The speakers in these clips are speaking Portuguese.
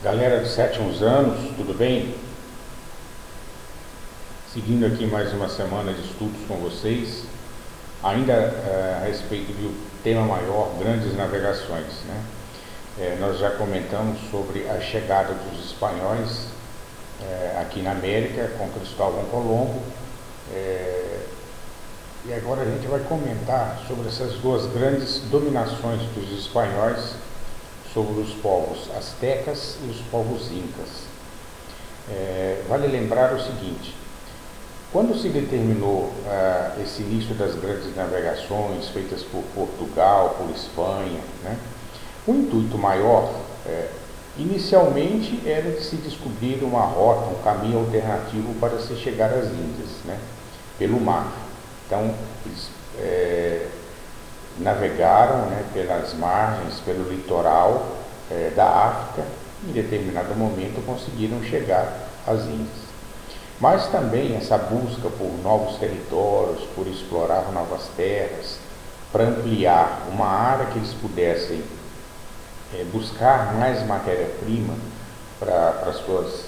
Galera dos sétimos anos, tudo bem? Seguindo aqui mais uma semana de estudos com vocês, ainda a respeito do tema maior, grandes navegações, né? Nós já comentamos sobre a chegada dos espanhóis aqui na América com Cristóvão Colombo, e agora a gente vai comentar sobre essas duas grandes dominações dos espanhóis sobre os povos astecas e os povos incas. Vale lembrar o seguinte: quando se determinou esse início das grandes navegações feitas por Portugal, por Espanha, né, o intuito maior, inicialmente, era de se descobrir uma rota, um caminho alternativo para se chegar às Índias, né, pelo mar. Então, eles navegaram, né, pelas margens, pelo litoral da África. Em determinado momento conseguiram chegar às Índias. Mas também essa busca por novos territórios, por explorar novas terras, para ampliar uma área que eles pudessem buscar mais matéria-prima para suas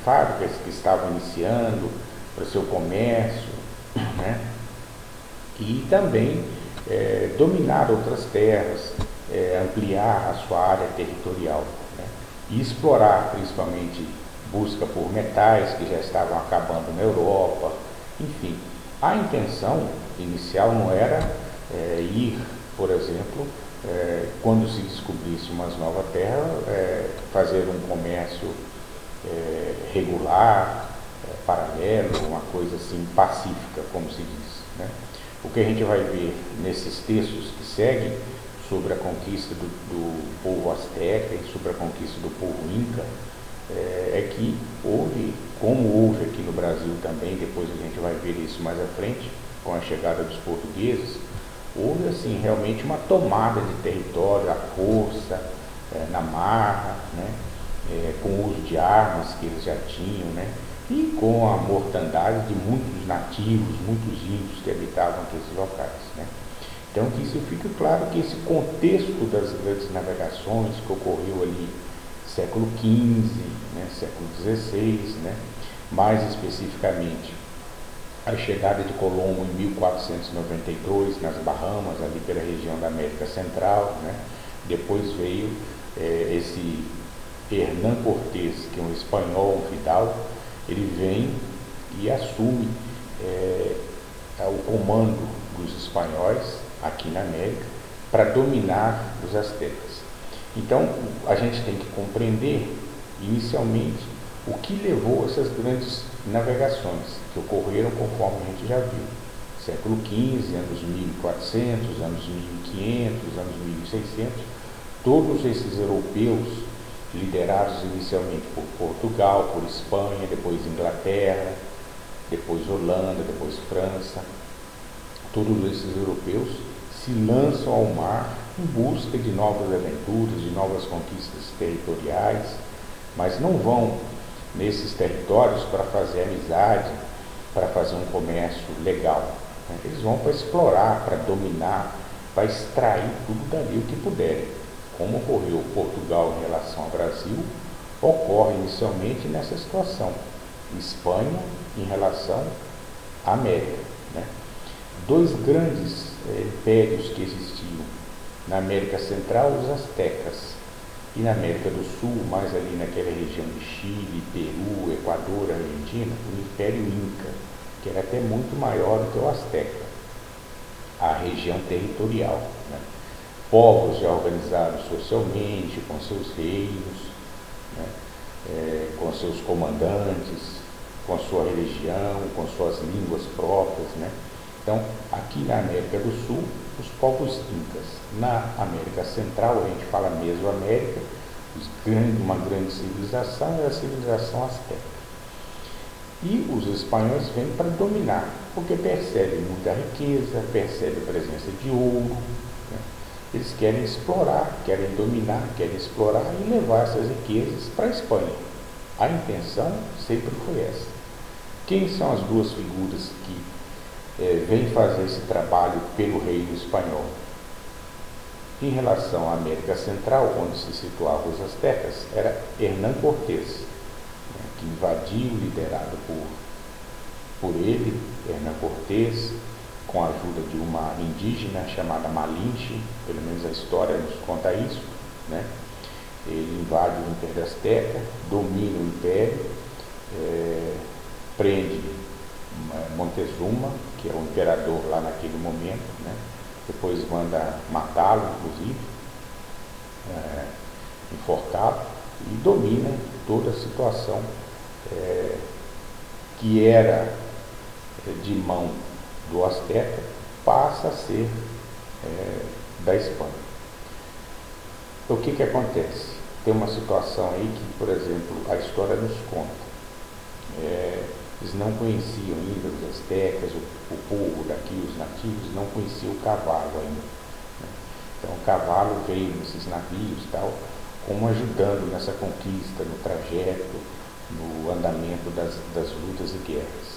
fábricas que estavam iniciando, para seu comércio, né? E também dominar outras terras, ampliar a sua área territorial, né? E explorar principalmente busca por metais que já estavam acabando na Europa. Enfim, a intenção inicial não era ir, por exemplo, quando se descobrisse uma nova terra, fazer um comércio regular, paralelo, uma coisa assim pacífica, como se diz, né? O que a gente vai ver nesses textos que seguem sobre a conquista do povo asteca e sobre a conquista do povo inca, é que houve, como houve aqui no Brasil também, depois a gente vai ver isso mais à frente, com a chegada dos portugueses, houve assim realmente uma tomada de território à força, na marra, né? Com o uso de armas que eles já tinham, né? E com a mortandade de muitos nativos, muitos índios que habitavam aqueles locais, né? Então que isso fica claro que esse contexto das grandes navegações que ocorreu ali século XV, né, século XVI, né, mais especificamente a chegada de Colombo em 1492 nas Bahamas, ali pela região da América Central, né. Depois veio esse Hernán Cortés, que é um espanhol, um fidalgo. Ele vem e assume o comando dos espanhóis aqui na América para dominar os astecas. Então, a gente tem que compreender, inicialmente, o que levou essas grandes navegações, que ocorreram conforme a gente já viu. Século XV, anos 1400, anos 1500, anos 1600, todos esses europeus, liderados inicialmente por Portugal, por Espanha, depois Inglaterra, depois Holanda, depois França, todos esses europeus se lançam ao mar em busca de novas aventuras, de novas conquistas territoriais, mas não vão nesses territórios para fazer amizade, para fazer um comércio legal, né? Eles vão para explorar, para dominar, para extrair tudo dali o que puderem. Como ocorreu Portugal em relação ao Brasil, ocorre inicialmente nessa situação. Espanha em relação à América, né? Dois grandes impérios que existiam na América Central, os astecas, e na América do Sul, mais ali naquela região de Chile, Peru, Equador, Argentina, o Império Inca, que era até muito maior do que o asteca, a região territorial, né? Povos já organizados socialmente, com seus reinos, né? Com seus comandantes, com sua religião, com suas línguas próprias, né? Então, aqui na América do Sul, os povos incas. Na América Central, a gente fala Mesoamérica, uma grande civilização é a civilização asteca. E os espanhóis vêm para dominar, porque percebem muita riqueza, percebem a presença de ouro, né? Eles querem explorar, querem dominar, querem explorar e levar essas riquezas para a Espanha. A intenção sempre foi essa. Quem são as duas figuras que vêm fazer esse trabalho pelo reino espanhol? Em relação à América Central, onde se situavam os astecas, era Hernán Cortés, né, que invadiu, liderado por ele, Hernán Cortés, com a ajuda de uma indígena chamada Malinche, pelo menos a história nos conta isso, né? Ele invade o Império Azteca, domina o Império, prende Montezuma, que é o imperador lá naquele momento, né? Depois manda matá-lo, inclusive, enforcá-lo, e domina toda a situação que era de mão do Azteca, passa a ser da Espanha. O que acontece? Tem uma situação aí que, por exemplo, a história nos conta. Eles não conheciam ainda os astecas, o povo daqui, os nativos, não conheciam o cavalo ainda, né? Então o cavalo veio nesses navios e tal, como ajudando nessa conquista, no trajeto, no andamento das lutas e guerras.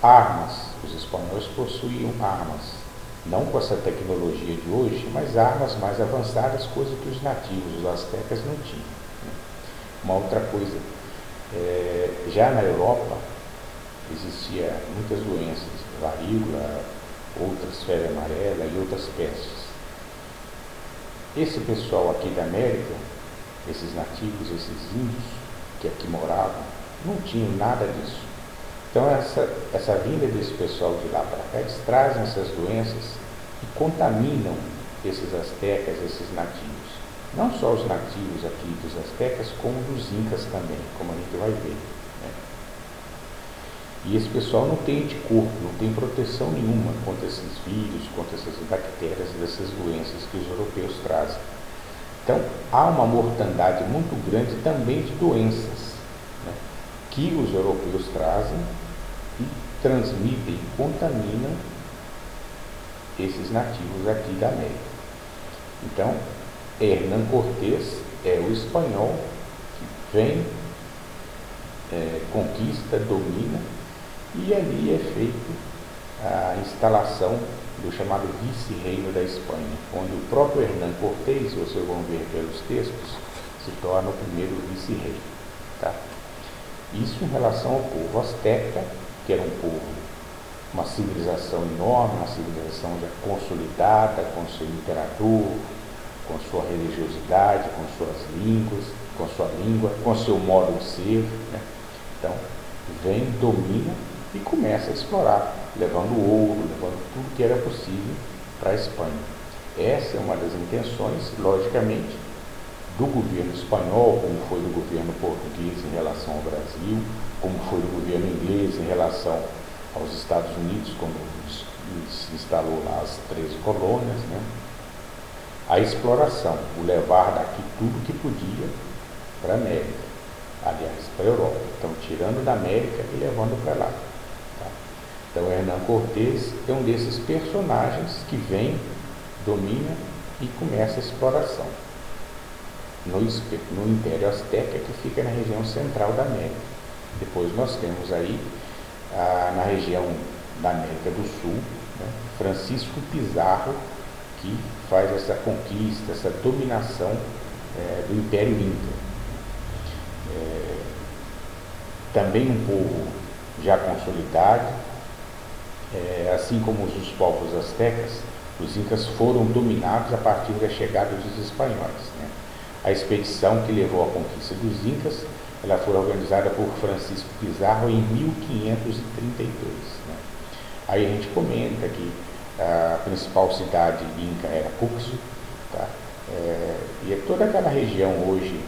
Armas, os espanhóis possuíam armas, não com essa tecnologia de hoje, mas armas mais avançadas, coisa que os nativos, os astecas, não tinham, né? Uma outra coisa, já na Europa existia muitas doenças, varíola, outras febre amarela e outras pestes. Esse pessoal aqui da América, esses nativos, esses índios que aqui moravam, não tinham nada disso. Então essa vinda desse pessoal de lá para cá, eles trazem essas doenças e contaminam esses astecas, esses nativos. Não só os nativos aqui dos astecas, como dos incas também, como a gente vai ver, né? E esse pessoal não tem anticorpo, não tem proteção nenhuma contra esses vírus, contra essas bactérias e dessas doenças que os europeus trazem. Então, há uma mortandade muito grande também de doenças, né, que os europeus trazem e transmitem, contaminam esses nativos aqui da América. Então, Hernán Cortés é o espanhol que vem, conquista, domina, e ali é feita a instalação do chamado vice-reino da Espanha, onde o próprio Hernán Cortés, vocês vão ver pelos textos, se torna o primeiro vice-rei, tá? Isso em relação ao povo azteca, que era um povo, uma civilização enorme, uma civilização já consolidada, com seu imperador, com sua religiosidade, com suas línguas, com sua língua, com seu modo de ser, né? Então, vem, domina e começa a explorar, levando ouro, levando tudo que era possível para a Espanha. Essa é uma das intenções, logicamente, do governo espanhol, como foi do governo português em relação ao Brasil, como foi do governo inglês em relação aos Estados Unidos, quando se instalou lá as 13 colônias, né? A exploração, o levar daqui tudo que podia para a América, aliás, para a Europa. Então, tirando da América e levando para lá. Tá? Então, Hernán Cortés é um desses personagens que vem, domina e começa a exploração no Império Azteca, que fica na região central da América. Depois nós temos aí, na região da América do Sul, né, Francisco Pizarro, que faz essa conquista, essa dominação do Império Inca. Também um povo já consolidado, assim como os povos astecas, os incas foram dominados a partir da chegada dos espanhóis, né? A expedição que levou à conquista dos incas, ela foi organizada por Francisco Pizarro em 1532, né? Aí a gente comenta que a principal cidade inca era Puxo, tá? E é toda aquela região hoje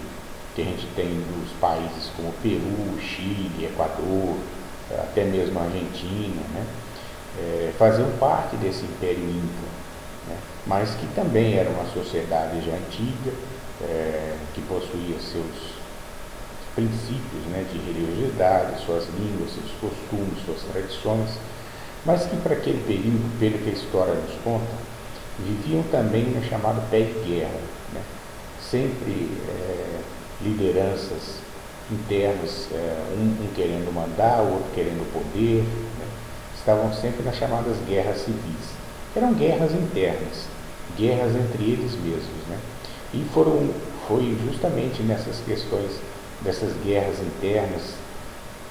que a gente tem dos países como Peru, Chile, Equador, até mesmo a Argentina, né? Faziam parte desse Império Inca, né? Mas que também era uma sociedade já antiga, que possuía seus princípios, né, de religiosidade, suas línguas, seus costumes, suas tradições, mas que para aquele período, pelo que a história nos conta, viviam também no chamado pé de guerra, né? Sempre lideranças internas, um querendo mandar, o outro querendo poder, né? Estavam sempre nas chamadas guerras civis. Eram guerras internas, guerras entre eles mesmos, né? E foi justamente nessas questões dessas guerras internas,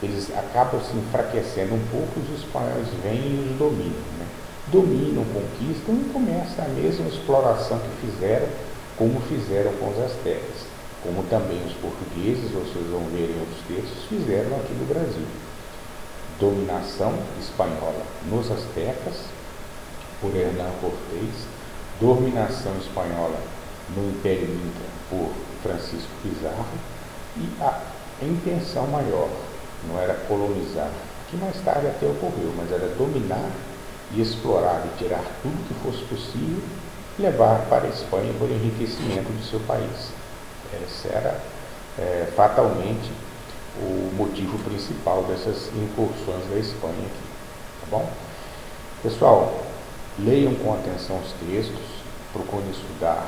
eles acabam se enfraquecendo um pouco, os espanhóis vêm e os dominam, né? Dominam, conquistam e começa a mesma exploração que fizeram, como fizeram com os astecas, como também os portugueses, vocês vão ver em outros textos, fizeram aqui no Brasil. Dominação espanhola nos astecas, por Hernán Cortés, dominação espanhola no Império Inca, por Francisco Pizarro, e a intenção maior não era colonizar, que mais tarde até ocorreu, mas era dominar e explorar e tirar tudo que fosse possível e levar para a Espanha por enriquecimento do seu país. Esse era fatalmente o motivo principal dessas incursões da Espanha aqui, tá bom? Pessoal, leiam com atenção os textos, procurem estudar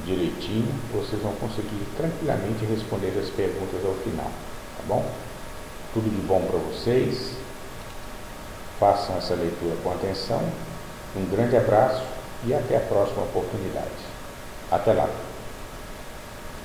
direitinho, vocês vão conseguir tranquilamente responder as perguntas ao final, tá bom? Tudo de bom para vocês, façam essa leitura com atenção, um grande abraço e até a próxima oportunidade. Até lá!